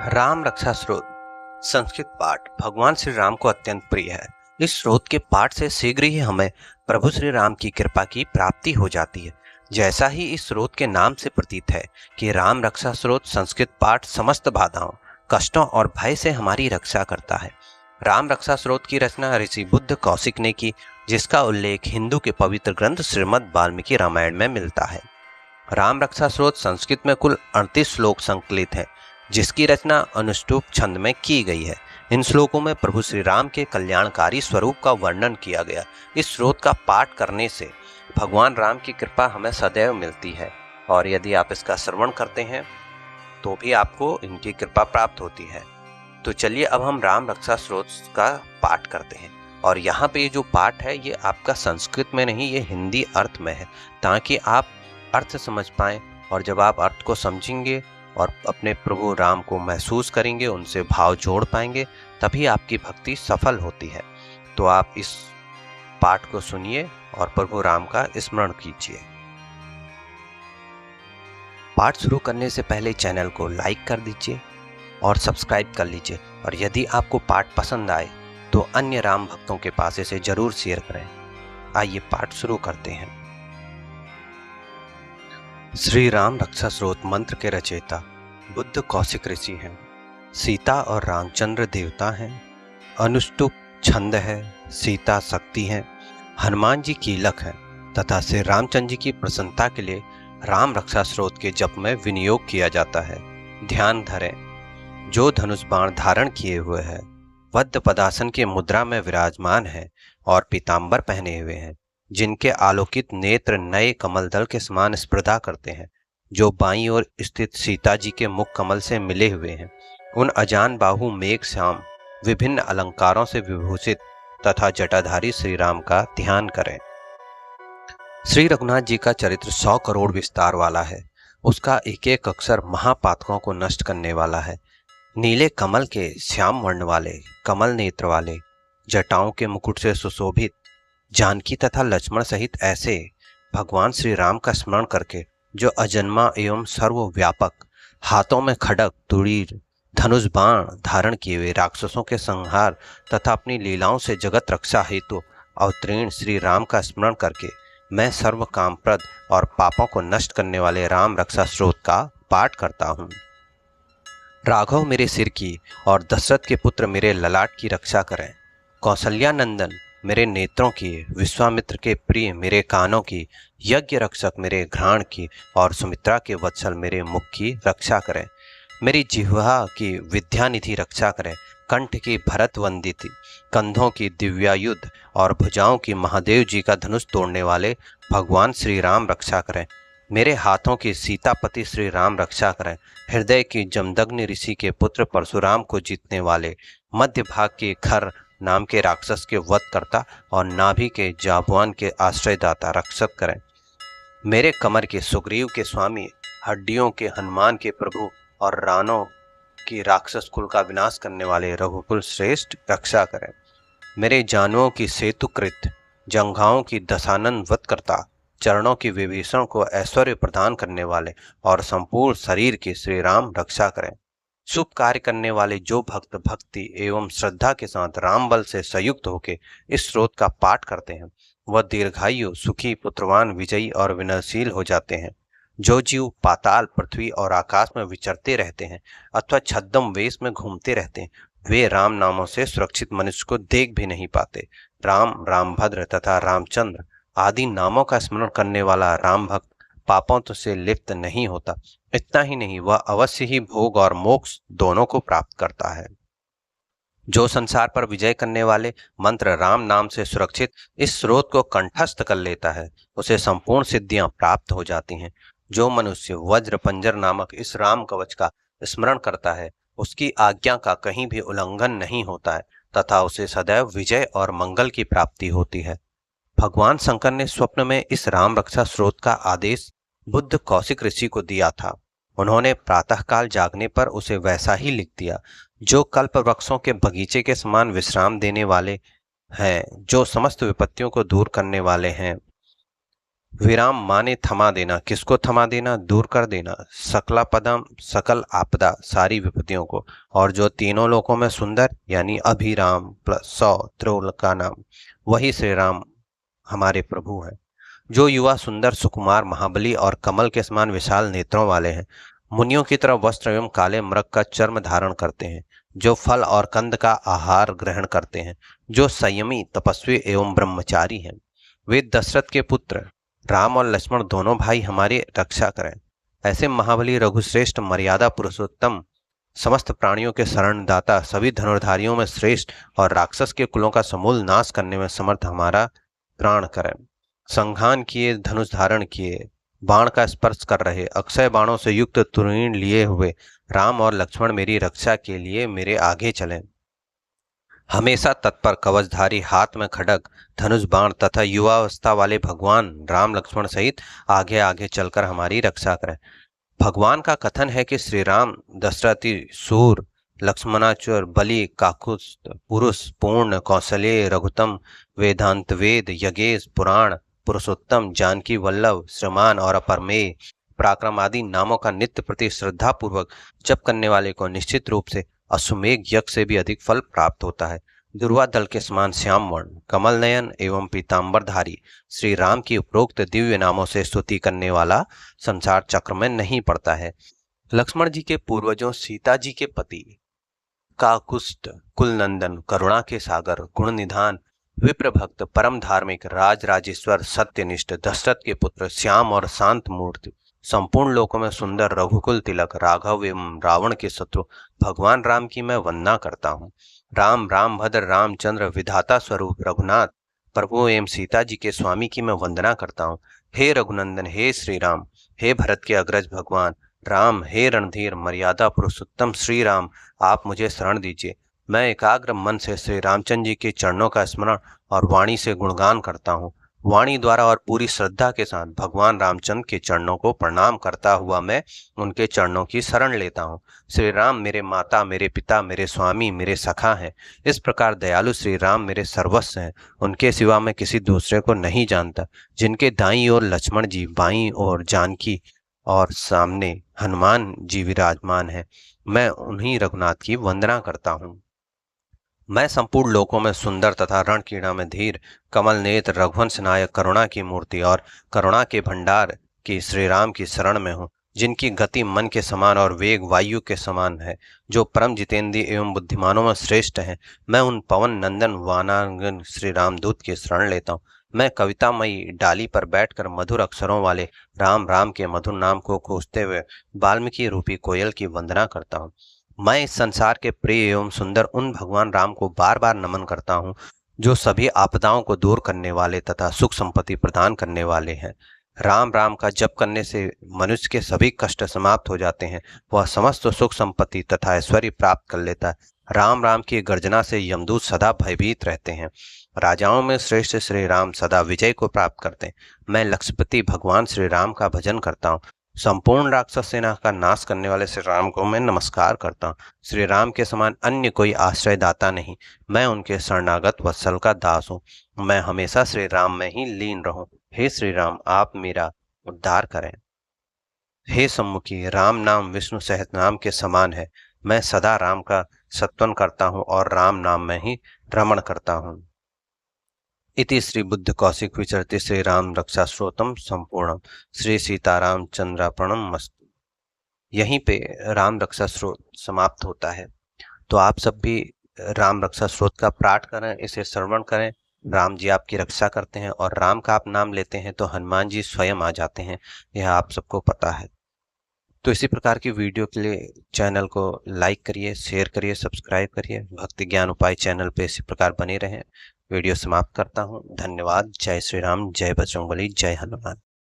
राम रक्षा स्रोत संस्कृत पाठ भगवान श्री राम को अत्यंत प्रिय है। इस स्रोत के पाठ से शीघ्र ही हमें प्रभु श्री राम की कृपा की प्राप्ति हो जाती है। जैसा ही इस स्रोत के नाम से प्रतीत है कि राम रक्षा स्रोत संस्कृत पाठ समस्त बाधाओं, कष्टों और भय से हमारी रक्षा करता है। राम रक्षा स्रोत की रचना ऋषि बुद्ध कौशिक ने की, जिसका उल्लेख हिंदू के पवित्र ग्रंथ श्रीमद् वाल्मीकि रामायण में मिलता है। राम रक्षा स्रोत संस्कृत में कुल 38 श्लोक संकलित है, जिसकी रचना अनुष्टुप छंद में की गई है। इन श्लोकों में प्रभु श्री राम के कल्याणकारी स्वरूप का वर्णन किया गया। इस स्रोत का पाठ करने से भगवान राम की कृपा हमें सदैव मिलती है, और यदि आप इसका श्रवण करते हैं तो भी आपको इनकी कृपा प्राप्त होती है। तो चलिए अब हम राम रक्षा स्रोत का पाठ करते हैं। और यहाँ पे जो पाठ है ये आपका संस्कृत में नहीं, ये हिंदी अर्थ में है, ताकि आप अर्थ समझ पाएं। और जब आप अर्थ को समझेंगे और अपने प्रभु राम को महसूस करेंगे, उनसे भाव जोड़ पाएंगे, तभी आपकी भक्ति सफल होती है। तो आप इस पाठ को सुनिए और प्रभु राम का स्मरण कीजिए। पाठ शुरू करने से पहले चैनल को लाइक कर दीजिए और सब्सक्राइब कर लीजिए। और यदि आपको पाठ पसंद आए तो अन्य राम भक्तों के पास इसे जरूर शेयर करें। आइए पाठ शुरू करते हैं। श्री राम रक्षा स्रोत मंत्र के रचयिता बुद्ध कौशिक ऋषि हैं। सीता और रामचंद्र देवता हैं। अनुष्टुप छंद है। सीता शक्ति है। हनुमान जी कीलक हैं तथा श्री रामचंद्र जी की प्रसन्नता के लिए राम रक्षा स्रोत के जप में विनियोग किया जाता है। ध्यान धरें, जो धनुष बाण धारण किए हुए है, वद्ध पदासन के मुद्रा में विराजमान है और पीतांबर पहने हुए हैं, जिनके आलोकित नेत्र नए कमल दल के समान स्पर्धा करते हैं, जो बाईं ओर स्थित सीता जी के मुख कमल से मिले हुए हैं। उन अजान बाहु मेघ श्याम विभिन्न अलंकारों से विभूषित तथा जटाधारी श्री राम का ध्यान करें। श्री रघुनाथ जी का चरित्र 100 करोड़ विस्तार वाला है। उसका एक एक अक्षर महापातकों को नष्ट करने वाला है। नीले कमल के श्याम वर्ण वाले, कमल नेत्र वाले, जटाओं के मुकुट से सुशोभित जानकी तथा लक्ष्मण सहित ऐसे भगवान श्री राम का स्मरण करके, जो अजन्मा एवं सर्वव्यापक, हाथों में खड्ग तुड़ीर धनुष बाण धारण किए हुए राक्षसों के संहार तथा अपनी लीलाओं से जगत रक्षा हेतु अवतीर्ण श्री राम का स्मरण करके मैं सर्व कामप्रद और पापों को नष्ट करने वाले राम रक्षा स्रोत का पाठ करता हूँ। राघव मेरे सिर की और दशरथ के पुत्र मेरे ललाट की रक्षा करें। कौशल्या नंदन मेरे नेत्रों की, विश्वामित्र के प्रिय मेरे कानों की, यज्ञ रक्षक मेरे घ्राण की और सुमित्रा के वत्सल मेरे मुख की रक्षा करें। मेरी जिह्वा की विद्यानिधि रक्षा करें। कंठ की भरत वंदित, कंधों की दिव्यायुध और भुजाओं की महादेव जी का धनुष तोड़ने वाले भगवान श्री राम रक्षा करें। मेरे हाथों की सीतापति श्री राम रक्षा करें। हृदय की जमदग्नि ऋषि के पुत्र परशुराम को जीतने वाले, मध्य भाग के खर नाम के राक्षस के वध करता और नाभि के जाबुआन के आश्रयदाता रक्षक करें। मेरे कमर के सुग्रीव के स्वामी, हड्डियों के हनुमान के प्रभु और रानों की राक्षस कुल का विनाश करने वाले रघुकुल श्रेष्ठ रक्षा करें। मेरे जानुओं की सेतुकृत, जंघाओं की दशानन वध करता, चरणों की विभीषण को ऐश्वर्य प्रदान करने वाले और संपूर्ण शरीर की श्री राम रक्षा करें। शुभ कार्य करने वाले जो भक्त भक्ति एवं श्रद्धा के साथ राम बल से संयुक्त होकर इस स्रोत का पाठ करते हैं, वह दीर्घायु, सुखी, पुत्रवान, विजयी और विनयशील हो जाते हैं। जो जीव पाताल, पृथ्वी और आकाश में विचरते रहते हैं अथवा छद्म वेश में घूमते रहते हैं, वे राम नामों से सुरक्षित मनुष्य को देख भी नहीं पाते। राम, रामभद्र तथा रामचंद्र आदि नामों का स्मरण करने वाला राम भक्त पापों से लिप्त नहीं होता। इतना ही नहीं, वह अवश्य ही भोग और मोक्ष दोनों को प्राप्त करता है। जो संसार पर विजय करने वाले मंत्र राम नाम से सुरक्षित इस स्रोत को कंठस्थ कर लेता है, उसे संपूर्ण सिद्धियां प्राप्त हो जाती हैं। जो मनुष्य वज्र पंजर नामक इस राम कवच का स्मरण करता है, उसकी आज्ञा का कहीं भी उल्लंघन नहीं होता है तथा उसे सदैव विजय और मंगल की प्राप्ति होती है। भगवान शंकर ने स्वप्न में इस राम रक्षा स्रोत का आदेश बुद्ध कौशिक ऋषि को दिया था। उन्होंने प्रातःकाल जागने पर उसे वैसा ही लिख दिया, जो कल्प वृक्षों के बगीचे के समान विश्राम देने वाले हैं, जो समस्त विपत्तियों को दूर करने वाले हैं। विराम माने थमा देना। किसको थमा देना? दूर कर देना। सकलापदम, सकल आपदा, सारी विपत्तियों को। और जो तीनों लोकों में सुंदर यानी अभिराम प्लस 100 त्रिलोक का नाम, वही श्री राम हमारे प्रभु हैं। जो युवा सुंदर सुकुमार महाबली और कमल के समान विशाल नेत्रों वाले हैं, मुनियों की तरह वस्त्र एवं काले मृग का चर्म धारण करते हैं, जो फल और कंद का आहार ग्रहण करते हैं, जो संयमी तपस्वी एवं ब्रह्मचारी हैं, वे दशरथ के पुत्र राम और लक्ष्मण दोनों भाई हमारी रक्षा करें। ऐसे महाबली रघुश्रेष्ठ मर्यादा पुरुषोत्तम, समस्त प्राणियों के शरणदाता, सभी धनुर्धारियों में श्रेष्ठ और राक्षस के कुलों का समूल नाश करने में समर्थ हमारा प्राण करें। संघान किए, धनुष धारण किए, बाण का स्पर्श कर रहे, अक्षय बाणों से युक्त तुरीन लिए हुए राम और लक्ष्मण मेरी रक्षा के लिए मेरे आगे चलें। हमेशा तत्पर, कवचधारी, हाथ में खड्ग, धनुष बाण तथा युवावस्था वाले भगवान राम लक्ष्मण सहित आगे आगे चलकर हमारी रक्षा करें। भगवान का कथन है कि श्री राम दशरथी सूर, लक्ष्मणाचुर, बलि, काकुत्स्थ, पुरुष, पूर्ण, कौशल्य, रघुतम, वेदांत वेद, यज्ञेश, पुराण, पुरुषोत्तम, जानकी वल्लभ, श्रीमान और अपरमेय, पराक्रम आदि नामों का नित्य प्रति श्रद्धा पूर्वक जप करने वाले को निश्चित रूप से अश्वमेघ यज्ञ से भी अधिक फल प्राप्त होता है। दुर्वा दल के समान श्याम वर्ण, कमल नयन एवं पीताम्बरधारी श्री राम की उपरोक्त दिव्य नामों से स्तुति करने वाला संसार चक्र में नहीं पड़ता है। लक्ष्मण जी के पूर्वजों, सीता जी के पति, काकुत्स्थ, कुलनंदन, करुणा के सागर, गुण निधान, विप्र भक्त, परम धार्मिक, राज राजेश्वर, सत्यनिष्ठ दशरथ के पुत्र, श्याम और शांत मूर्ति, संपूर्ण लोकों में सुंदर, रघुकुल तिलक, राघव एवं रावण के शत्रु भगवान राम की मैं वंदना करता हूँ। राम, रामभद्र, रामचंद्र, विधाता स्वरूप रघुनाथ प्रभु एवं सीता जी के स्वामी की मैं वंदना करता हूँ। हे रघुनंदन, हे श्री राम, हे भरत के अग्रज भगवान राम, हे रणधीर, मर्यादा पुरुषोत्तम श्री राम, आप मुझे शरण दीजिए। मैं एकाग्र मन से श्री रामचंद्र जी के चरणों का स्मरण और वाणी से गुणगान करता हूँ। वाणी द्वारा और पूरी श्रद्धा के साथ भगवान रामचंद्र के चरणों को प्रणाम करता हुआ मैं उनके चरणों की शरण लेता हूँ। श्री राम मेरे माता, मेरे पिता, मेरे स्वामी, मेरे सखा हैं। इस प्रकार दयालु श्री राम मेरे सर्वस्व हैं। उनके सिवा मैं किसी दूसरे को नहीं जानता। जिनके दाईं ओर लक्ष्मण जी, बाईं ओर जानकी और सामने हनुमान जी विराजमान हैं, मैं उन्हीं रघुनाथ की वंदना करता हूँ। मैं संपूर्ण लोकों में सुंदर तथा रणकीड़ा में धीर, कमल नेत्र, रघुवंश नायक, करुणा की मूर्ति और करुणा के भंडार की श्री राम की शरण में हूँ, जिनकी गति मन के समान और वेग वायु के समान है, जो परम जितेंद्रिय एवं बुद्धिमानों में श्रेष्ठ हैं। मैं उन पवन नंदन वानांगन श्री रामदूत की शरण लेता हूँ। मैं कवितामयी डाली पर बैठकर मधुर अक्षरों वाले राम राम के मधुर नाम को कोसते हुए वाल्मीकि रूपी कोयल की वंदना करता हूँ। मैं इस संसार के प्रिय एवं सुंदर उन भगवान राम को बार बार नमन करता हूँ, जो सभी आपदाओं को दूर करने वाले तथा सुख संपत्ति प्रदान करने वाले हैं। राम राम का जप करने से मनुष्य के सभी कष्ट समाप्त हो जाते हैं। वह समस्त सुख संपत्ति तथा ऐश्वर्य प्राप्त कर लेता है। राम राम की गर्जना से यमदूत सदा भयभीत रहते हैं। राजाओं में श्रेष्ठ श्री राम सदा विजय को प्राप्त करते हैं। मैं लक्ष्मीपति भगवान श्री राम का भजन करता हूँ। संपूर्ण राक्षस सेना का नाश करने वाले श्री राम को मैं नमस्कार करता हूँ। श्री राम के समान अन्य कोई आश्रयदाता नहीं। मैं उनके शरणागत वत्सल का दास हूँ। मैं हमेशा श्री राम में ही लीन रहूं। हे श्री राम, आप मेरा उद्धार करें। हे सम्मुखी, राम नाम विष्णु सहित नाम के समान है। मैं सदा राम का सत्वन करता हूँ और राम नाम में ही रमण करता हूँ। इति श्री बुद्ध कौशिक विचरते श्री राम रक्षा स्रोतम संपूर्णम। श्री सीताराम चंद्रार्पणम मस्तु। यहीं पे राम रक्षा स्रोत समाप्त होता है। तो आप सब भी राम रक्षा स्रोत का पाठ करें, इसे श्रवण करें। राम जी आपकी रक्षा करते हैं और राम का आप नाम लेते हैं तो हनुमान जी स्वयं आ जाते हैं, यह आप सबको पता है। तो इसी प्रकार की वीडियो के लिए चैनल को लाइक करिए, शेयर करिए, सब्सक्राइब करिए। भक्ति ज्ञान उपाय चैनल पे इसी प्रकार बने रहें। वीडियो समाप्त करता हूँ। धन्यवाद। जय श्री राम, जय बजरंगबली, जय हनुमान।